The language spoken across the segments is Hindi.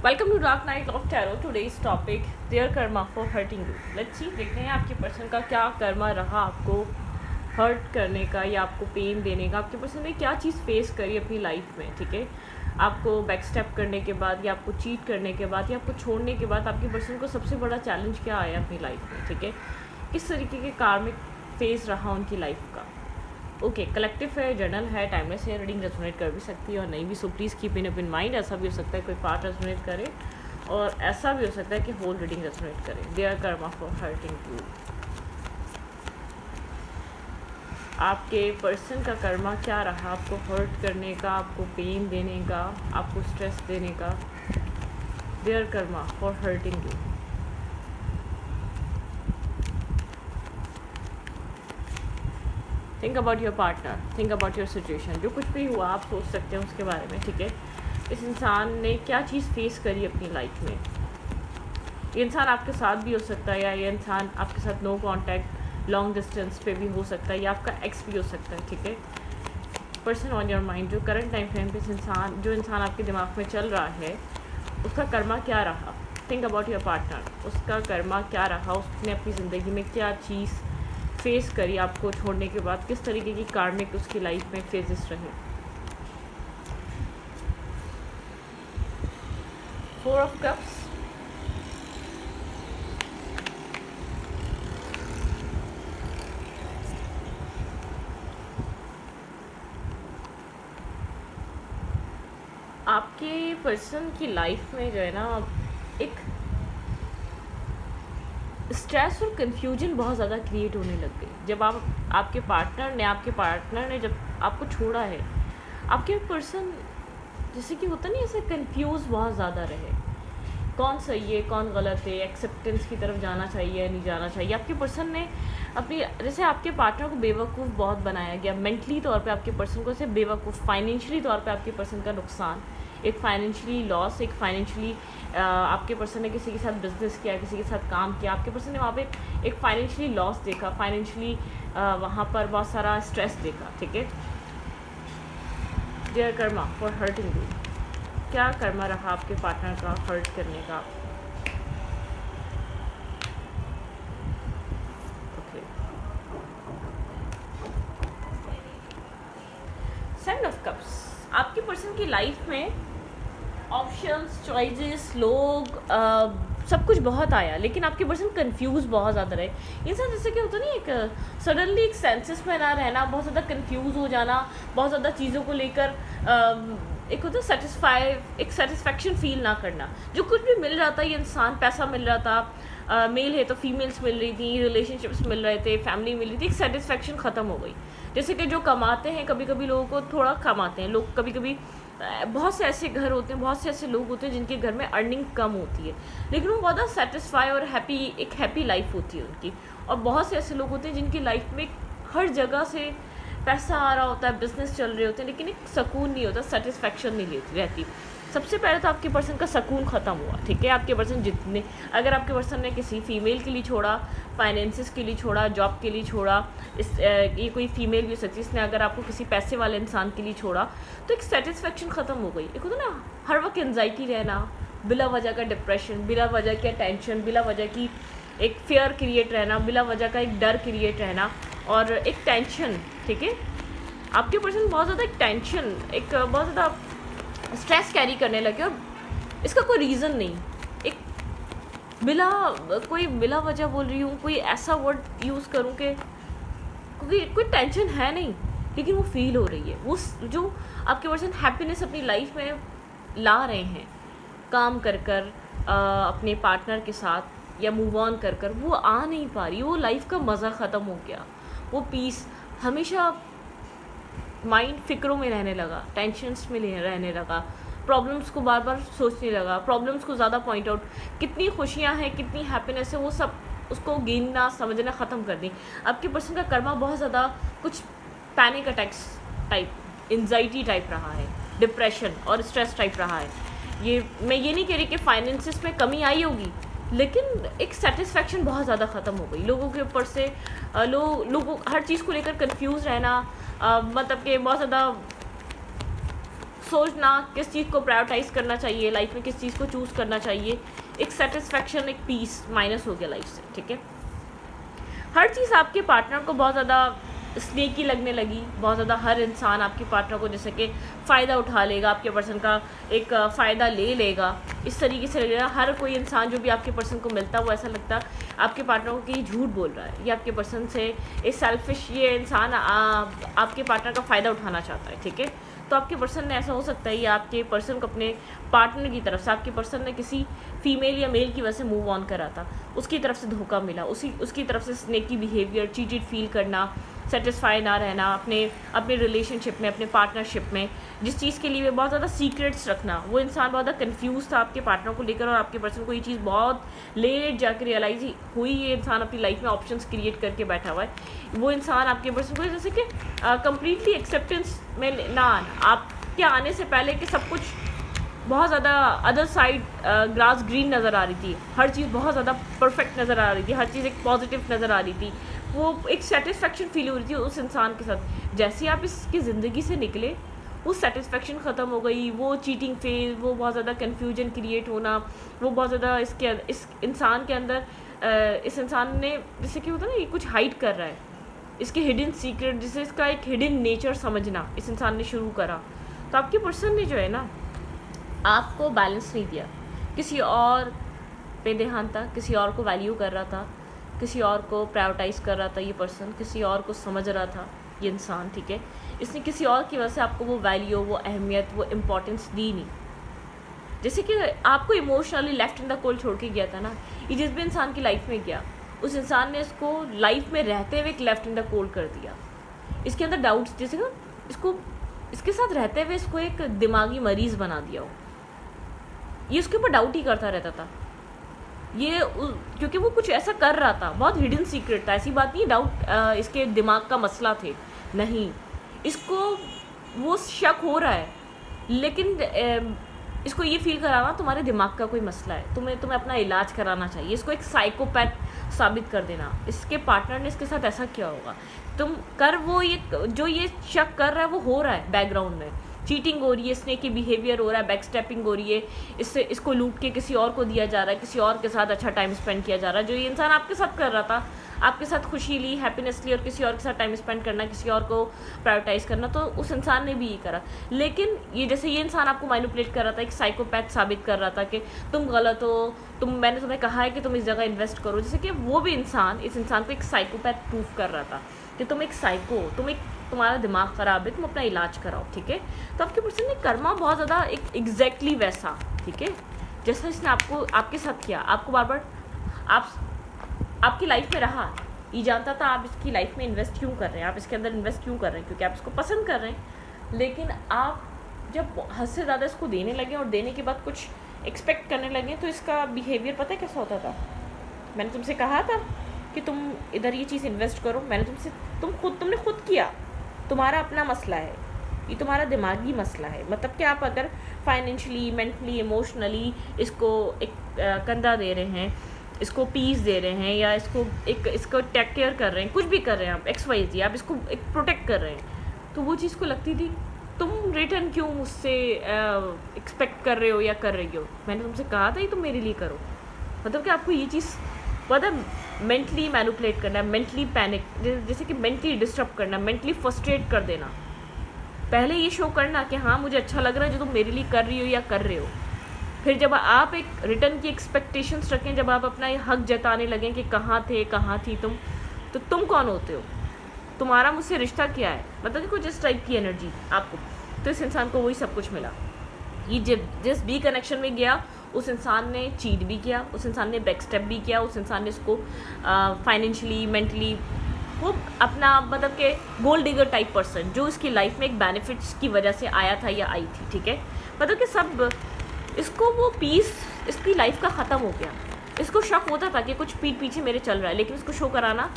Welcome to dark night of tarot. Today's topic their karma for hurting you. Let's see, देखते हैं आपके पर्सन का क्या कर्मा रहा आपको हर्ट करने का या आपको पेन देने का। आपके पर्सन ने क्या चीज़ फेस करी अपनी लाइफ में, ठीक है। आपको बैक स्टेप करने के बाद या आपको चीट करने के बाद या आपको छोड़ने के बाद आपके पर्सन को सबसे बड़ा चैलेंज क्या आया अपनी लाइफ में, ठीक है। किस तरीके के कार्मिक फेज रहा उनकी लाइफ का। ओके, कलेक्टिव है, जर्नल है, टाइमलेस है, रीडिंग रेजोनेट कर भी सकती है और नहीं भी। So please keep in mind. ऐसा भी हो सकता है कोई पार्ट रेजोनेट करे और ऐसा भी हो सकता है कि होल रीडिंग रेजोनेट करे। Their karma for hurting you. आपके पर्सन का कर्मा क्या रहा आपको हर्ट करने का, आपको पेन देने का, आपको स्ट्रेस देने का। Their karma for hurting you. Think about your partner, think about your situation. जो कुछ भी हुआ आप सोच सकते हैं उसके बारे में, ठीक है। इस इंसान ने क्या चीज़ फेस करी अपनी लाइफ में। ये इंसान आपके साथ भी हो सकता है या ये इंसान आपके साथ नो कांटेक्ट लॉन्ग डिस्टेंस पे भी हो सकता है या आपका एक्स भी हो सकता है, ठीक है। पर्सन ऑन योर माइंड, जो करंट टाइम फ्रेम पे जो इंसान आपके दिमाग में चल रहा है उसका कर्मा क्या रहा। थिंक अबाउट योर पार्टनर, उसका कर्मा क्या रहा, उसने अपनी ज़िंदगी में क्या चीज़ फेस करी आपको छोड़ने के बाद, किस तरीके की कार्मिक उसकी लाइफ में फेजेस रहे। 4 ऑफ कप्स, आपके पर्सन की लाइफ में जो है ना एक स्ट्रेस और कन्फ्यूजन बहुत ज़्यादा क्रिएट होने लग गई जब आपके पार्टनर ने जब आपको छोड़ा है। आपके पर्सन जैसे कि होता नहीं, ऐसे कंफ्यूज बहुत ज़्यादा रहे, कौन सही है कौन गलत है, एक्सेप्टेंस की तरफ जाना चाहिए या नहीं जाना चाहिए। आपके पर्सन ने अपनी जैसे आपके पार्टनर को बेवकूफ़ बहुत बनाया गया मेंटली तौर पे। आपके पर्सन को ऐसे बेवकूफ़, फाइनेंशियली तौर पे आपके पर्सन का नुकसान, एक फाइनेंशियली लॉस, एक फाइनेंशियली आपके पर्सन ने किसी के साथ बिजनेस किया, किसी के साथ काम किया, आपके पर्सन ने वहाँ पे एक फाइनेंशियली लॉस देखा, फाइनेंशियली वहाँ पर बहुत सारा स्ट्रेस देखा, ठीक है। Their karma for hurting you. क्या कर्मा रहा आपके पार्टनर का हर्ट करने का। Okay, seven of cups. आपके पर्सन की लाइफ में ऑप्शंस, चॉइसेस, लोग, सब कुछ बहुत आया लेकिन आपके पर्सन कंफ्यूज बहुत ज़्यादा रहे। इंसान जैसे कि होता नहीं, एक सडनली एक सेंसेस में ना रहना, बहुत ज़्यादा कंफ्यूज हो जाना, बहुत ज़्यादा चीज़ों को लेकर एक होता एक सेटिस्फैक्शन फील ना करना। जो कुछ भी मिल रहा था, ये इंसान, पैसा मिल रहा था, मेल है तो फीमेल्स मिल रही थी, रिलेशनशिप्स मिल रहे थे, फैमिली मिल रही थी, एक सेटिस्फैक्शन ख़त्म हो गई। जैसे कि जो कमाते हैं, कभी कभी लोगों को थोड़ा कमाते हैं लोग, कभी कभी बहुत से ऐसे घर होते हैं, बहुत से ऐसे लोग होते हैं जिनके घर में अर्निंग कम होती है लेकिन वो बहुत सेटिस्फाई और एक हैप्पी लाइफ होती है उनकी। और बहुत से ऐसे लोग होते हैं जिनकी लाइफ में हर जगह से पैसा आ रहा होता है, बिजनेस चल रहे होते हैं लेकिन एक सुकून नहीं होता, सेटिस्फैक्शन नहीं रहती। सबसे पहले तो आपके पर्सन का सुकून ख़त्म हुआ, ठीक है। आपके पर्सन जितने, अगर आपके पर्सन ने किसी फीमेल के लिए छोड़ा, फाइनेंसिस के लिए छोड़ा, जॉब के लिए छोड़ा, ये कोई फीमेल भी हो सकती है, इसने अगर आपको किसी पैसे वाले इंसान के लिए छोड़ा तो एक सेटिस्फैक्शन ख़त्म हो गई। एक होता ना हर वक्त एनजाइटी रहना, बिला वजह का डिप्रेशन, बिला वजह का टेंशन, बिला वजह की एक फेयर क्रिएट रहना, बिला वजह का एक डर क्रिएट रहना और एक टेंशन, ठीक है। आपके पर्सन बहुत ज़्यादा एक टेंशन, एक बहुत ज़्यादा स्ट्रेस कैरी करने लगे और इसका कोई रीज़न नहीं, एक बिला वजह बोल रही हूँ, कोई ऐसा वर्ड यूज़ करूँ कि क्योंकि कोई टेंशन है नहीं लेकिन वो फील हो रही है। वो जो आपके पर्सन हैप्पीनेस अपनी लाइफ में ला रहे हैं काम कर अपने पार्टनर के साथ या मूव ऑन कर वो आ नहीं पा रही। वो लाइफ का मज़ा ख़त्म हो गया, वो पीस। हमेशा माइंड फिक्रों में रहने लगा, टेंशन्स में रहने लगा, प्रॉब्लम्स को बार बार सोचने लगा, प्रॉब्लम्स को ज़्यादा पॉइंट आउट, कितनी खुशियाँ हैं, कितनी हैप्पीनेस है, वो सब उसको गिनना समझना ख़त्म कर दी। आपके पर्सन का कर्मा बहुत ज़्यादा कुछ panic attacks type, anxiety type रहा है, डिप्रेशन और स्ट्रेस टाइप रहा है। मैं ये नहीं कह रही कि फाइनेंसिस में कमी आई होगी लेकिन एक सेटिस्फैक्शन बहुत ज़्यादा ख़त्म हो गई लोगों के ऊपर से। लोगों हर चीज़ को लेकर कंफ्यूज रहना, मतलब कि बहुत ज़्यादा सोचना किस चीज़ को प्रायोरिटाइज करना चाहिए लाइफ में, किस चीज़ को चूज़ करना चाहिए, एक सेटिस्फैक्शन, एक पीस माइनस हो गया लाइफ से, ठीक है। हर चीज़ आपके पार्टनर को बहुत ज़्यादा स्नेकी लगने लगी, बहुत ज़्यादा हर इंसान आपके पार्टनर को जैसे कि फ़ायदा उठा लेगा, आपके पर्सन का एक फ़ायदा ले लेगा, इस तरीके से लगेगा। हर कोई इंसान जो भी आपके पर्सन को मिलता है वो ऐसा लगता है आपके पार्टनर को कि ये झूठ बोल रहा है, ये आपके पर्सन से एक सेल्फिश, ये इंसान आपके पार्टनर का फ़ायदा उठाना चाहता है, ठीक है। तो आपके पर्सन ने ऐसा हो सकता है या आपके पर्सन को अपने पार्टनर की तरफ से, आपके पर्सन ने किसी फीमेल या मेल की वजह से मूव ऑन करा था, उसकी तरफ से धोखा मिला, उसकी तरफ से स्नेकी बिहेवियर, चीटेड फील करना, सेटिस्फाई ना रहना अपने रिलेशनशिप में, अपने पार्टनरशिप में, जिस चीज़ के लिए बहुत ज़्यादा सीक्रेट्स रखना। वो इंसान बहुत ज़्यादा कंफ्यूज था आपके पार्टनर को लेकर और आपके पर्सन को ये चीज़ बहुत लेट जाकर रियलाइज हुई। ये इंसान अपनी लाइफ में ऑप्शंस क्रिएट करके बैठा हुआ है। वो इंसान आपके पर्सन को जैसे कि कम्प्लीटली एक्सेप्टेंस में ना आना, आपके आने से पहले कि सब कुछ बहुत ज़्यादा अदर साइड ग्रास ग्रीन नज़र आ रही थी, हर चीज़ बहुत ज़्यादा परफेक्ट नज़र आ रही थी, हर चीज़ एक पॉजिटिव नज़र आ रही थी, वो एक सेटिस्फेक्शन फील हो रही थी उस इंसान के साथ। जैसे ही आप इसकी ज़िंदगी से निकले वो सेटिस्फेक्शन ख़त्म हो गई, वो चीटिंग फेज, वो बहुत ज़्यादा कन्फ्यूजन क्रिएट होना, वो बहुत ज़्यादा इस इंसान के अंदर इस इंसान ने जैसे कि होता है ना ये कुछ हाइड कर रहा है, इसके हिडन सीक्रेट, जिसे इसका एक हिडन नेचर समझना इस इंसान ने शुरू करा। तो आपके पर्सन ने जो है ना आपको बैलेंस नहीं दिया, किसी और पे ध्यान था, किसी और को वैल्यू कर रहा था, किसी और को प्रायोरिटाइज कर रहा था ये पर्सन, किसी और को समझ रहा था ये इंसान, ठीक है। इसने किसी और की वजह से आपको वो वैल्यू, वो अहमियत, वो इम्पोर्टेंस दी नहीं। जैसे कि आपको emotionally left in the cold छोड़ के गया था ना, ये जिस भी इंसान की लाइफ में गया उस इंसान ने इसको लाइफ में रहते हुए एक लेफ्ट इन द कोल्ड कर दिया। इसके अंदर डाउट्स, जैसे ना इसको इसके साथ रहते हुए इसको एक दिमागी मरीज़ बना दिया हो, ये उसके ऊपर डाउट ही करता रहता था ये, क्योंकि वो कुछ ऐसा कर रहा था, बहुत हिडन सीक्रेट था। ऐसी बात नहीं डाउट इसके दिमाग का मसला थे, नहीं, इसको वो शक हो रहा है, लेकिन इसको ये फील कराना तुम्हारे दिमाग का कोई मसला है, तुम्हें अपना इलाज कराना चाहिए, इसको एक साइकोपैथ साबित कर देना। इसके पार्टनर ने इसके साथ ऐसा किया होगा, तुम कर वो ये जो ये शक कर रहा है वो हो रहा है बैकग्राउंड में, चीटिंग हो रही है, स्नेकी बिहेवियर हो रहा है, बैक स्टेपिंग हो रही है, इसको लूट के किसी और को दिया जा रहा है, किसी और के साथ अच्छा टाइम स्पेंड किया जा रहा है। जो ये इंसान आपके साथ कर रहा था, आपके साथ खुशी ली, हैप्पीनेस ली, और किसी और के साथ टाइम स्पेंड करना, किसी और को प्रायोरिटाइज करना, तो उस इंसान ने भी ये करा। लेकिन ये जैसे ये इंसान आपको मैनिपुलेट कर रहा था, एक साइकोपैथ साबित कर रहा था कि तुम गलत हो, मैंने तुम्हें कहा है कि तुम इस जगह इन्वेस्ट करो, जैसे कि वो भी इंसान इस इंसान को एक साइकोपैथ प्रूफ कर रहा था कि तुम एक साइको हो, तुम्हारा दिमाग ख़राब है, तुम अपना इलाज कराओ, ठीक है। तो आपके पर्सन ने कर्मा बहुत ज़्यादा एक एग्जैक्टली वैसा, ठीक है, जैसा इसने आपके साथ किया, आपको बार बार आपकी लाइफ में रहा, ये जानता था आप इसकी लाइफ में इन्वेस्ट क्यों कर रहे हैं, आप इसके अंदर इन्वेस्ट क्यों कर रहे हैं, क्योंकि आप इसको पसंद कर रहे हैं। लेकिन आप जब हद से ज़्यादा इसको देने लगे और देने के बाद कुछ एक्सपेक्ट करने लगे, तो इसका बिहेवियर पता है कैसा होता था। मैंने तुमसे कहा था कि तुम इधर ये चीज़ इन्वेस्ट करो, तुमने खुद किया, तुम्हारा अपना मसला है, ये तुम्हारा दिमागी मसला है। मतलब कि आप अगर फाइनेंशियली, मेंटली, इमोशनली इसको एक कंधा दे रहे हैं, इसको पीस दे रहे हैं, या इसको टेक केयर कर रहे हैं, कुछ भी कर रहे हैं आप, XYZ, आप इसको एक प्रोटेक्ट कर रहे हैं, तो वो चीज़ को लगती थी तुम रिटर्न क्यों मुझसे एक्सपेक्ट कर रहे हो या कर रही हो, मैंने तुमसे कहा था ये तुम मेरे लिए करो। मतलब कि आपको ये चीज़ पता मेंटली मैनिपुलेट करना है, मेंटली पैनिक, जैसे कि मेंटली डिस्टर्ब करना, मेंटली फ्रस्ट्रेट कर देना। पहले ये शो करना कि हाँ मुझे अच्छा लग रहा है जो तुम मेरे लिए कर रही हो या कर रहे हो, फिर जब आप एक रिटर्न की एक्सपेक्टेशंस रखें, जब आप अपना ये हक जताने लगें कि कहाँ थी तुम, तो तुम कौन होते हो, तुम्हारा मुझसे रिश्ता क्या है, मतलब कि कुछ इस टाइप की एनर्जी आपको। तो इस इंसान को वही सब कुछ मिला। ये जिस भी कनेक्शन में गया उस इंसान ने चीट भी किया, उस इंसान ने बैक स्टेप भी किया, उस इंसान ने इसको फाइनेंशियली, मेंटली, वो अपना मतलब के गोल्ड डिगर टाइप पर्सन जो इसकी लाइफ में एक बेनिफिट्स की वजह से आया था या आई थी, ठीक है। मतलब कि सब इसको वो पीस इसकी लाइफ का ख़त्म हो गया। इसको शक होता था कि कुछ पीठ पीछे मेरे चल रहा है, लेकिन इसको शो कराना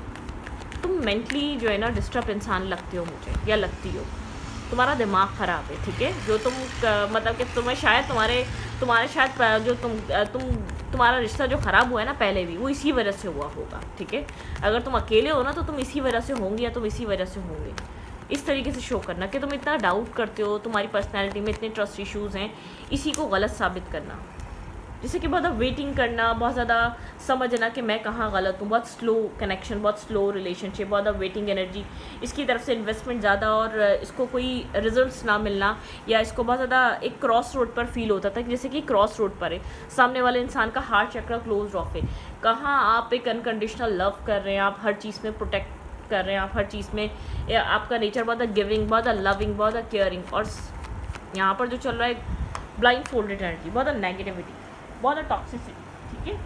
तुम मेंटली जो है ना डिस्टर्ब इंसान लगते हो मुझे, या लगती हो, तुम्हारा दिमाग ख़राब है, ठीक है। जो तुम मतलब कि तुम्हें शायद तुम्हारे शायद जो तुम्हारा रिश्ता जो ख़राब हुआ है ना पहले भी, वो इसी वजह से हुआ होगा, ठीक है। अगर तुम अकेले हो ना तो तुम इसी वजह से होंगे या तुम इसी वजह से होंगे। इस तरीके से शो करना कि तुम इतना डाउट करते हो, तुम्हारी पर्सनैलिटी में इतने ट्रस्ट इश्यूज़ हैं, इसी को गलत साबित करना। जैसे कि बहुत ज़्यादा वेटिंग करना, बहुत ज़्यादा समझना कि मैं कहाँ गलत हूँ, बहुत स्लो कनेक्शन, बहुत स्लो रिलेशनशिप, बहुत ज़्यादा वेटिंग एनर्जी, इसकी तरफ से इन्वेस्टमेंट ज़्यादा और इसको कोई रिजल्ट्स ना मिलना, या इसको बहुत ज़्यादा एक क्रॉस रोड पर फील होता था कि जैसे कि क्रॉस रोड पर है, सामने वाले इंसान का हार्ट चक्र क्लोज ऑफ है। कहाँ आप एक अनकंडीशनल लव कर रहे हैं, आप हर चीज़ में प्रोटेक्ट कर रहे हैं, आप हर चीज़ में, आपका नेचर बहुत गिविंग, बहुत लविंग, बहुत केयरिंग, और यहाँ पर जो चल रहा है ब्लाइंड फोल्डेड एनर्जी, बहुत नेगेटिविटी, बहुत टॉक्सिसिटी। ठीक है,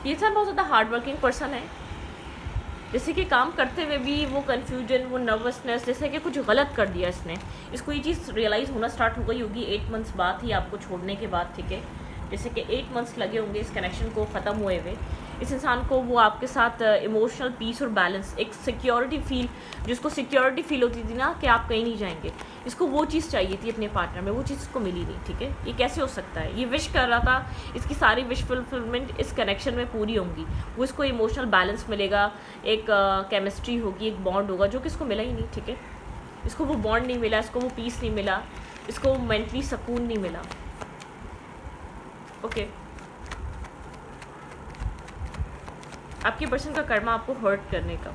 ये सब बहुत ज़्यादा हार्ड वर्किंग पर्सन है, जैसे कि काम करते हुए भी वो कन्फ्यूजन, वो नर्वसनेस, जैसे कि कुछ गलत कर दिया इसने, इसको ये चीज़ रियलाइज़ होना स्टार्ट हो गई होगी 8 मंथ्स बाद ही, आपको छोड़ने के बाद। ठीक है, जैसे कि 8 मंथ्स लगे होंगे इस कनेक्शन को ख़त्म हुए हुए। इस इंसान को वो आपके साथ इमोशनल पीस और बैलेंस, एक सिक्योरिटी फील, जिसको सिक्योरिटी फील होती थी ना कि आप कहीं नहीं जाएंगे, इसको वो चीज़ चाहिए थी अपने पार्टनर में, वो चीज़ इसको मिली नहीं। ठीक है, ये कैसे हो सकता है? ये विश कर रहा था, इसकी सारी विश फुलफिलमेंट इस कनेक्शन में पूरी होंगी, वो इसको इमोशनल बैलेंस मिलेगा, एक केमिस्ट्री होगी, एक बॉन्ड होगा, जो कि इसको मिला ही नहीं। ठीक है, इसको वो बॉन्ड नहीं मिला, इसको वो पीस नहीं मिला, इसको वो मेंटली सुकून नहीं मिला। ओके, आपके पर्सन का कर्मा आपको हर्ट करने का,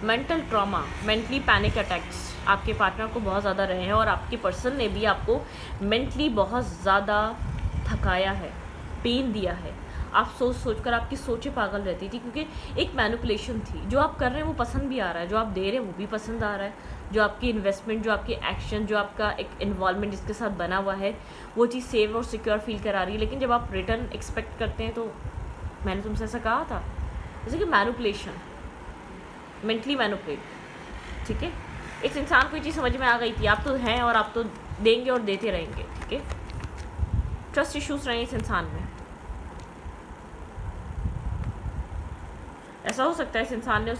mental trauma, mentally panic attacks आपके पार्टनर को बहुत ज़्यादा रहे हैं, और आपके पर्सन ने भी आपको मेंटली बहुत ज़्यादा थकाया है, पेन दिया है। आप सोच सोच कर आपकी सोचें पागल रहती थी, क्योंकि एक मैनिपुलेशन थी। जो आप कर रहे हैं वो पसंद भी आ रहा है, जो आप दे रहे हैं वो भी पसंद आ रहा है, जो आपकी इन्वेस्टमेंट, जो आपकी एक्शन, जो आपका एक इन्वॉल्वमेंट इसके साथ बना हुआ है, वो चीज़ सेफ और सिक्योर फील करा रही है। लेकिन जब आप रिटर्न एक्सपेक्ट करते हैं, तो मैंने तुमसे ऐसा कहा था, जैसे कि मैनिपुलेशन, मेंटली मैनिपुलेट। ठीक है, इस इंसान को ये चीज़ समझ में आ गई थी, आप तो हैं और आप तो देंगे और देते रहेंगे। ठीक है, ट्रस्ट इश्यूज रहे इस इंसान में। ऐसा हो सकता है इस इंसान ने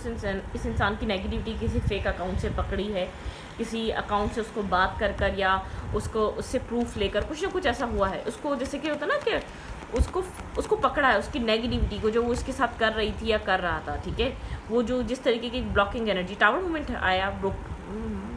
इस इंसान की नेगेटिविटी किसी फेक अकाउंट से पकड़ी है, किसी अकाउंट से उसको बात कर कर, या उसको उससे प्रूफ लेकर, कुछ ना कुछ ऐसा हुआ है उसको, जैसे कि होता ना कि उसको पकड़ा है, उसकी नेगेटिविटी को, जो वो उसके साथ कर रही थी या कर रहा था। ठीक है, वो जो जिस तरीके की ब्लॉकिंग एनर्जी, टावर मोमेंट आया,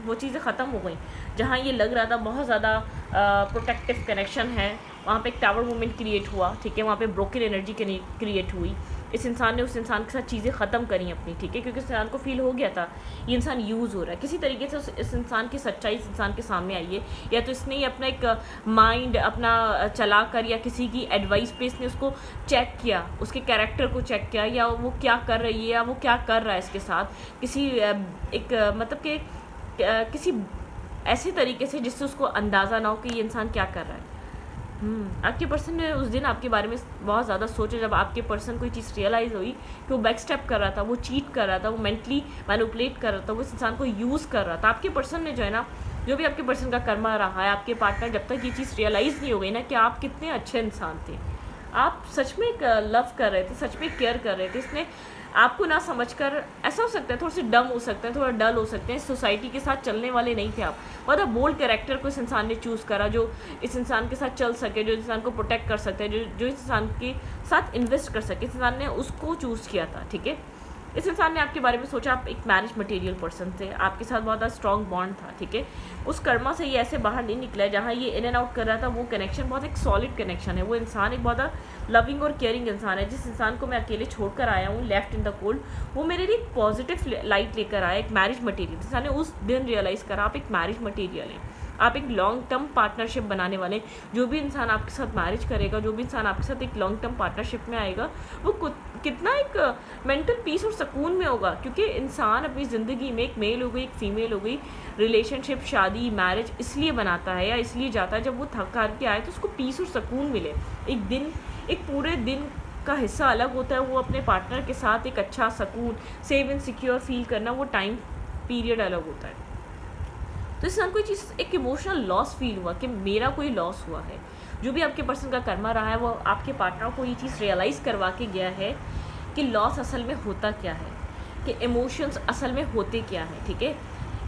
वो चीज़ें ख़त्म हो गई। जहाँ ये लग रहा था बहुत ज़्यादा प्रोटेक्टिव कनेक्शन है, वहाँ पे एक टावर मोमेंट क्रिएट हुआ। ठीक है, वहाँ पे ब्रोकन एनर्जी क्रिएट हुई। इस इंसान ने उस इंसान के साथ चीज़ें ख़त्म करी अपनी। ठीक है, क्योंकि इस इंसान को फील हो गया था ये इंसान यूज़ हो रहा है किसी तरीके से। इस इंसान की सच्चाई इस इंसान के सामने आई है, या तो इसने ही अपना एक माइंड अपना चला कर, या किसी की एडवाइस पे इसने उसको चेक किया, उसके कैरेक्टर को चेक किया, या वो क्या कर रही है या वो क्या कर रहा है इसके साथ, किसी एक मतलब कि किसी ऐसे तरीके से जिससे उसको अंदाज़ा ना हो कि ये इंसान क्या कर रहा है। आपके पर्सन ने उस दिन आपके बारे में बहुत ज़्यादा सोचा, जब आपके पर्सन को ये चीज़ रियलाइज़ हुई कि वो बैक स्टेप कर रहा था, वो चीट कर रहा था, वो मेंटली मैनिपुलेट कर रहा था, वो इस इंसान को यूज़ कर रहा था। आपके पर्सन ने जो है ना, जो भी आपके पर्सन का कर्मा रहा है, आपके पार्टनर, जब तक ये चीज़ रियलाइज़ नहीं हो गई ना कि आप कितने अच्छे इंसान थे, आप सच में एक लव कर रहे थे, सच में केयर कर रहे थे, इसने आपको ना समझकर, ऐसा हो सकता है थोड़ा सा डम हो सकता है, थोड़ा डल हो सकते हैं, सोसाइटी के साथ चलने वाले नहीं थे आप। मतलब बोल्ड कैरेक्टर को इस इंसान ने चूज़ करा, जो इस इंसान के साथ चल सके, जो इस इंसान को प्रोटेक्ट कर सकते हैं, जो इस इंसान के साथ इन्वेस्ट कर सके, इस इंसान ने उसको चूज़ किया था। ठीक है, इस इंसान ने आपके बारे में सोचा आप एक मैरिज मटेरियल पर्सन थे, आपके साथ बहुत ज़्यादा स्ट्रॉन्ग बॉन्ड था। ठीक है, उस कर्मा से ये ऐसे बाहर नहीं निकला है, जहाँ ये इन एंड आउट कर रहा था, वो कनेक्शन बहुत एक सॉलिड कनेक्शन है। वो इंसान एक बहुत लविंग और केयरिंग इंसान है। जिस इंसान को मैं अकेले छोड़कर आया हूँ, लेफ्ट इन द कोल्ड, वो मेरे लिए एक पॉजिटिव लाइट लेकर आया, एक मैरिज मटेरियल। इंसान ने उस दिन रियलाइज़ करा आप एक मैरिज मटेरियल है, आप एक लॉन्ग टर्म पार्टनरशिप बनाने वाले। जो भी इंसान आपके साथ मैरिज करेगा, जो भी इंसान आपके साथ एक लॉन्ग टर्म पार्टनरशिप में आएगा, वो कितना एक मेंटल पीस और सुकून में होगा, क्योंकि इंसान अपनी ज़िंदगी में एक मेल हो गई, एक फीमेल हो गई, रिलेशनशिप, शादी, मैरिज इसलिए बनाता है या इसलिए जाता है, जब वो थक हार के आए तो उसको पीस और सुकून मिले। एक दिन, एक पूरे दिन का हिस्सा अलग होता है, वो अपने पार्टनर के साथ एक अच्छा सुकून, सेफ एंड सिक्योर फील करना, वो टाइम पीरियड अलग होता है। तो इस इंसान को चीज़ एक इमोशनल लॉस फील हुआ कि मेरा कोई लॉस हुआ है। जो भी आपके पर्सन का कर्मा रहा है, वो आपके पार्टनर को ये चीज़ रियलाइज़ करवा के गया है कि लॉस असल में होता क्या है, कि इमोशंस असल में होते क्या है। ठीक है,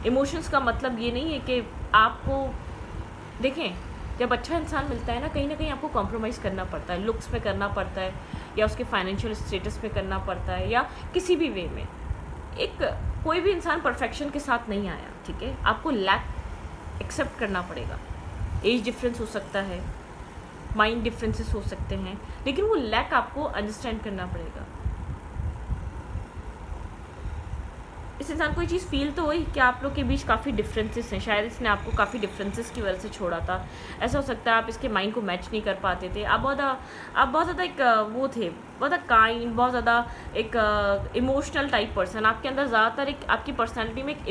इमोशंस का मतलब ये नहीं है कि आपको, देखें, जब अच्छा इंसान मिलता है ना कहीं आपको कॉम्प्रोमाइज़ करना पड़ता है, लुक्स में करना पड़ता है, या उसके फाइनेंशियल स्टेटस में करना पड़ता है, या किसी भी वे में। एक कोई भी इंसान परफेक्शन के साथ नहीं आया, ठीक है। आपको लैक एक्सेप्ट करना पड़ेगा। एज डिफरेंस हो सकता है, माइंड डिफरेंसेस हो सकते हैं, लेकिन वो लैक आपको अंडरस्टैंड करना पड़ेगा। इस इंसान को ये चीज़ फील तो हुई कि आप लोग के बीच काफ़ी डिफरेंसेस हैं, शायद इसने आपको काफ़ी डिफरेंसेस की वजह से छोड़ा था। ऐसा हो सकता है आप इसके माइंड को मैच नहीं कर पाते थे। आप बहुत ज़्यादा एक वो थे, बहुत ज़्यादा काइंड, बहुत ज़्यादा एक इमोशनल टाइप पर्सन। आपके अंदर ज़्यादातर एक आपकी पर्सनैलिटी में एक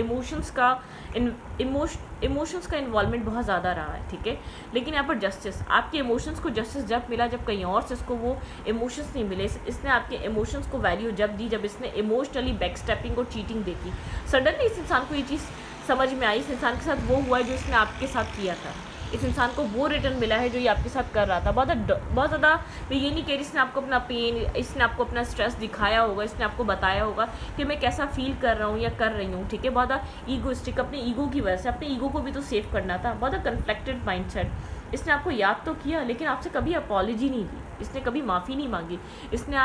इमोशंस का इन्वॉल्वमेंट बहुत ज़्यादा रहा है, ठीक है। लेकिन यहाँ पर जस्टिस, आपके इमोशंस को जस्टिस जब मिला जब कहीं और से इसको वो इमोशंस नहीं मिले। इसने आपके इमोशंस को वैल्यू जब दी जब इसने इमोशनली बैक स्टेपिंग और चीटिंग देखी। सडनली इस इंसान को ये चीज़ समझ में आई, इस इंसान के साथ वो हुआ है जो इसने आपके साथ किया था। इस इंसान को वो रिटर्न मिला है जो ये आपके साथ कर रहा था। बहुत ज़्यादा मैं ये नहीं कह रही इसने आपको अपना पेन, इसने आपको अपना स्ट्रेस दिखाया होगा, इसने आपको बताया होगा कि मैं कैसा फील कर रहा हूँ या कर रही हूँ, ठीक है। बहुत ज़्यादा ईगोइस्टिक, अपने ईगो की वजह से, अपने ईगो को भी तो सेव करना था। बहुत ज़्यादा कन्फ्लिक्टेड माइंडसेट। इसने आपको याद तो किया लेकिन आपसे कभी अपॉलॉजी नहीं दी, इसने कभी माफ़ी नहीं मांगी। इसने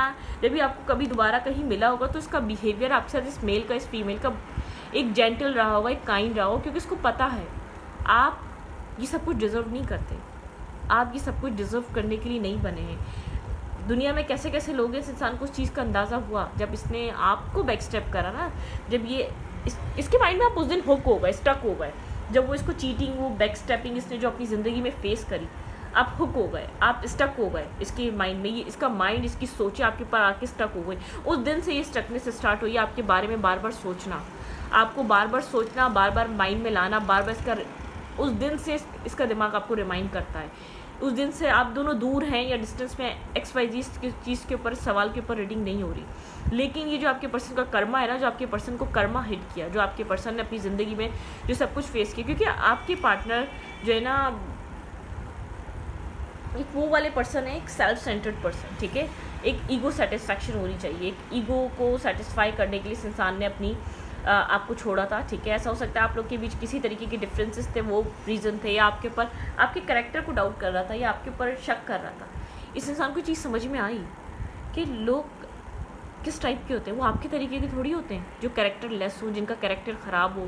जब भी आपको कभी दोबारा कहीं मिला होगा तो इसका बिहेवियर आपके साथ, इस मेल का इस फीमेल का, एक जेंटल रहा होगा, एक काइंड रहा होगा, क्योंकि इसको पता है आप ये सब कुछ डिज़र्व नहीं करते। आप ये सब कुछ डिज़र्व करने के लिए नहीं बने हैं। दुनिया में कैसे कैसे लोग हैं, इस इंसान को उस चीज़ का अंदाज़ा हुआ जब इसने आपको बैक स्टेप करा ना। जब ये इसके माइंड में आप उस दिन हुक हो गए, स्टक हो गए, जब वो इसको चीटिंग, वो बैक स्टेपिंग इसने जो अपनी ज़िंदगी में फेस करी, आप हुक हो गए, आप स्टक हो गए इसके माइंड में। ये इसका माइंड, इसकी सोचें आपके ऊपर आके स्टक हो गई। उस दिन से ये स्टकनेस स्टार्ट हुई, आपके बारे में बार बार सोचना, आपको बार बार सोचना, बार बार माइंड में लाना, बार बार इसका, उस दिन से इसका दिमाग आपको रिमाइंड करता है। उस दिन से आप दोनों दूर हैं या डिस्टेंस में, XYZ चीज़ के ऊपर, सवाल के ऊपर रीडिंग नहीं हो रही। लेकिन ये जो आपके पर्सन का कर्मा है ना, जो आपके पर्सन को कर्मा हिट किया, जो आपके पर्सन ने अपनी ज़िंदगी में जो सब कुछ फेस किया, क्योंकि आपके पार्टनर जो है ना, एक वो वाले पर्सन है, एक सेल्फ सेंटर्ड पर्सन, ठीक है। एक ईगो सेटिस्फैक्शन होनी चाहिए। एक ईगो को सेटिस्फाई करने के लिए इस इंसान ने अपनी आपको छोड़ा था, ठीक है। ऐसा हो सकता है आप लोग के बीच किसी तरीके के डिफरेंसेस थे, वो रीज़न थे, या आपके ऊपर, आपके कैरेक्टर को डाउट कर रहा था, या आपके ऊपर शक कर रहा था। इस इंसान को चीज़ समझ में आई कि लोग किस टाइप के होते हैं। वो आपके तरीके के थोड़ी होते हैं जो कैरेक्टर लेस हो, जिनका कैरेक्टर ख़राब हो,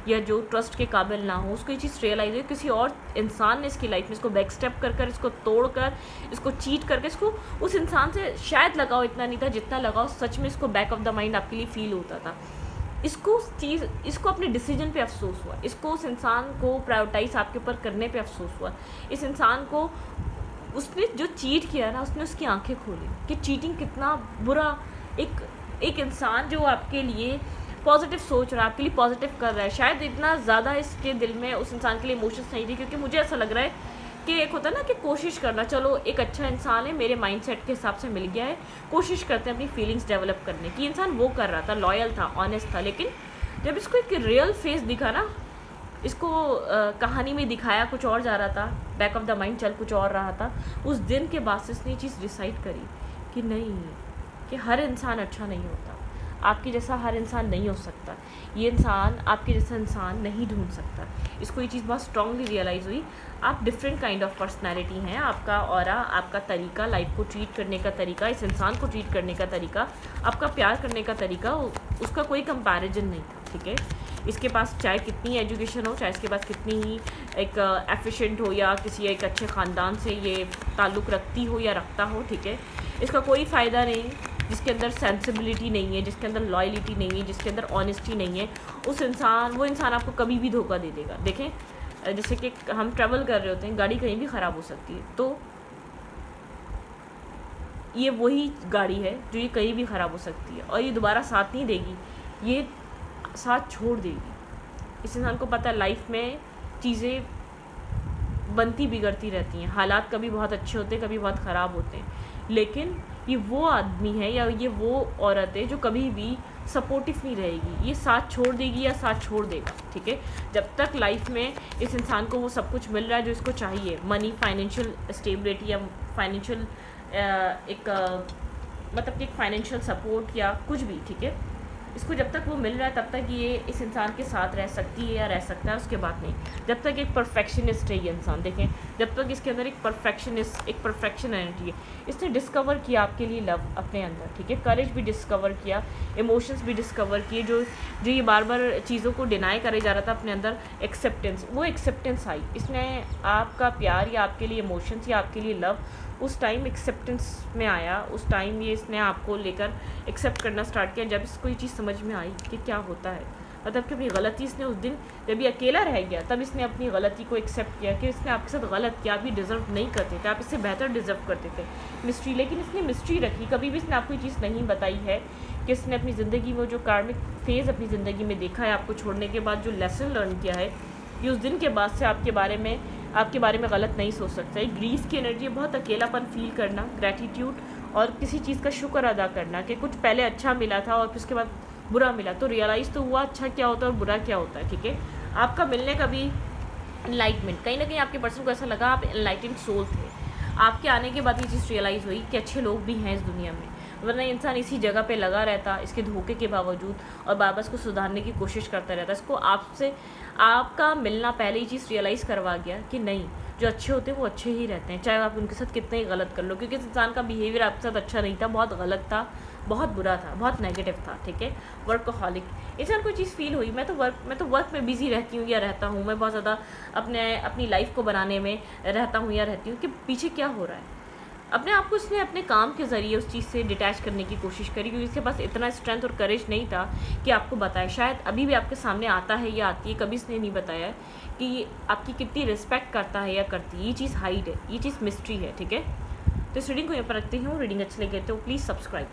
या जो ट्रस्ट के काबिल ना हो। उसको ये चीज़ रियलाइज हो किसी और इंसान ने इसकी लाइफ में इसको बैक स्टेप कर इसको तोड़ कर, इसको चीट करके, इसको उस इंसान से शायद लगाओ इतना नहीं था जितना लगाओ सच में इसको बैक ऑफ द माइंड आपके लिए फील होता था। इसको अपने डिसीजन पे अफसोस हुआ, इसको उस इंसान को प्रायोरिटाइज आपके ऊपर करने पे अफसोस हुआ। इस इंसान को, उसने जो चीट किया ना, उसने उसकी आंखें खोली कि चीटिंग कितना बुरा। एक इंसान जो आपके लिए पॉजिटिव सोच रहा है, आपके लिए पॉजिटिव कर रहा है, शायद इतना ज़्यादा इसके दिल में उस इंसान के लिए इमोशंस नहीं थी। क्योंकि मुझे ऐसा लग रहा है कि एक होता है ना कि कोशिश करना, चलो एक अच्छा इंसान है, मेरे माइंडसेट के हिसाब से मिल गया है, कोशिश करते हैं अपनी फीलिंग्स डेवलप करने की। इंसान वो कर रहा था, लॉयल था, ऑनेस्ट था। लेकिन जब इसको एक रियल फेस दिखा ना, इसको कहानी में दिखाया कुछ और जा रहा था, बैक ऑफ द माइंड चल कुछ और रहा था। उस दिन के बाद से इसने ये चीज़ डिसाइड करी कि नहीं, कि हर इंसान अच्छा नहीं होता, आपके जैसा हर इंसान नहीं हो सकता, ये इंसान आपके जैसा इंसान नहीं ढूंढ सकता। इसको ये चीज़ बहुत स्ट्रांगली रियलाइज़ हुई। आप डिफरेंट काइंड ऑफ पर्सनैलिटी हैं, आपका ऑरा, आपका तरीका, लाइफ को ट्रीट करने का तरीका, इस इंसान को ट्रीट करने का तरीका, आपका प्यार करने का तरीका, उसका कोई कंपैरिजन नहीं था, ठीक है। इसके पास चाहे कितनी एजुकेशन हो, चाहे इसके पास कितनी ही एक एफिशिएंट हो, या किसी एक अच्छे ख़ानदान से ये ताल्लुक़ रखती हो या रखता हो, ठीक है, इसका कोई फ़ायदा नहीं जिसके अंदर सेंसिबिलिटी नहीं है, जिसके अंदर लॉयलिटी नहीं है, जिसके अंदर ऑनेस्टी नहीं है। वो इंसान आपको कभी भी धोखा दे देगा। देखें, जैसे कि हम ट्रैवल कर रहे होते हैं, गाड़ी कहीं भी ख़राब हो सकती है, तो ये वही गाड़ी है जो ये कहीं भी ख़राब हो सकती है, और ये दोबारा साथ नहीं देगी, ये साथ छोड़ देगी। इस इंसान को पता है लाइफ में चीज़ें बनती बिगड़ती रहती हैं, हालात कभी बहुत अच्छे होते हैं, कभी बहुत ख़राब होते हैं, लेकिन ये वो आदमी है या ये वो औरत है जो कभी भी सपोर्टिव नहीं रहेगी, ये साथ छोड़ देगी या साथ छोड़ देगा, ठीक है। जब तक लाइफ में इस इंसान को वो सब कुछ मिल रहा है जो इसको चाहिए, मनी, फाइनेंशियल स्टेबिलिटी, या फाइनेंशियल मतलब कि एक फाइनेंशियल सपोर्ट या कुछ भी, ठीक है, इसको जब तक वो मिल रहा है तब तक ये इस इंसान के साथ रह सकती है या रह सकता है, उसके बाद नहीं। जब तक एक परफेक्शनिस्ट है ये इंसान, देखें, जब तक इसके अंदर एक परफेक्शन एनर्जी है, इसने डिस्कवर किया आपके लिए लव अपने अंदर, ठीक है, करेज भी डिस्कवर किया, इमोशंस भी डिस्कवर किए, जो ये बार बार चीज़ों को डिनाई करे जा रहा था अपने अंदर, एक्सेप्टेंस, वो एक्सेप्टेंस आई, इसने आपका प्यार या आपके लिए इमोशंस या आपके लिए लव उस टाइम एक्सेप्टेंस में आया, उस टाइम ये इसने आपको लेकर एक्सेप्ट करना स्टार्ट किया जब इसको ये चीज़ समझ में आई कि क्या होता है। मतलब कि अपनी गलती इसने उस दिन जब ये अकेला रह गया तब इसने अपनी गलती को एक्सेप्ट किया कि इसने आपके साथ गलत किया, आप ये डिज़र्व नहीं करते थे, आप इससे बेहतर डिज़र्व करते थे मिस्ट्री, लेकिन इसने मिस्ट्री रखी, कभी भी इसने आपको ये चीज़ नहीं बताई है कि इसने अपनी ज़िंदगी में जो कार्मिक फेज़ अपनी ज़िंदगी में देखा है, आपको छोड़ने के बाद जो लेसन लर्न किया है, ये उस दिन के बाद से आपके बारे में गलत नहीं सोच सकता है। ग्रीस की एनर्जी बहुत अकेलापन फील करना, ग्रैटिट्यूड और किसी चीज़ का शुक्र अदा करना कि कुछ पहले अच्छा मिला था और फिर उसके बाद बुरा मिला, तो रियलाइज़ तो हुआ अच्छा क्या होता है और बुरा क्या होता है, ठीक है। आपका मिलने का भी एनलाइटमेंट, कहीं ना कहीं आपके पर्सन को ऐसा लगा आप एनलाइटेंड सोल थे, आपके आने के बाद ये चीज़ रियलाइज़ हुई कि अच्छे लोग भी हैं इस दुनिया में, वरना इंसान इसी जगह पे लगा रहता इसके धोखे के बावजूद और बार बार इसको सुधारने की कोशिश करता रहता। इसको आपसे आपका मिलना पहले ही चीज़ रियलाइज़ करवा गया कि नहीं, जो अच्छे होते हैं वो अच्छे ही रहते हैं, चाहे आप उनके साथ कितना ही गलत कर लो, क्योंकि इस इंसान का बिहेवियर आपके साथ अच्छा नहीं था, बहुत गलत था, बहुत बुरा था, बहुत नेगेटिव था, ठीक है। वर्कहॉलिक, इंसान कोई चीज़ फील हुई, मैं तो वर्क में बिजी रहती हूँ या रहता हूँ, मैं बहुत ज़्यादा अपनी लाइफ को बनाने में रहता हूँ या रहती हूँ कि पीछे क्या हो रहा है। अपने आप को उसने अपने काम के ज़रिए उस चीज़ से डिटैच करने की कोशिश करी, क्योंकि इसके पास इतना स्ट्रेंथ और करेज नहीं था कि आपको बताए। शायद अभी भी आपके सामने आता है या आती है, कभी इसने नहीं बताया कि आपकी कितनी रिस्पेक्ट करता है या करती है। ये चीज़ हाइड है, ये चीज़ मिस्ट्री है, ठीक है। तो इस रीडिंग को यहाँ पर रखती हूँ। रीडिंग अच्छी लगे तो प्लीज़ सब्सक्राइब।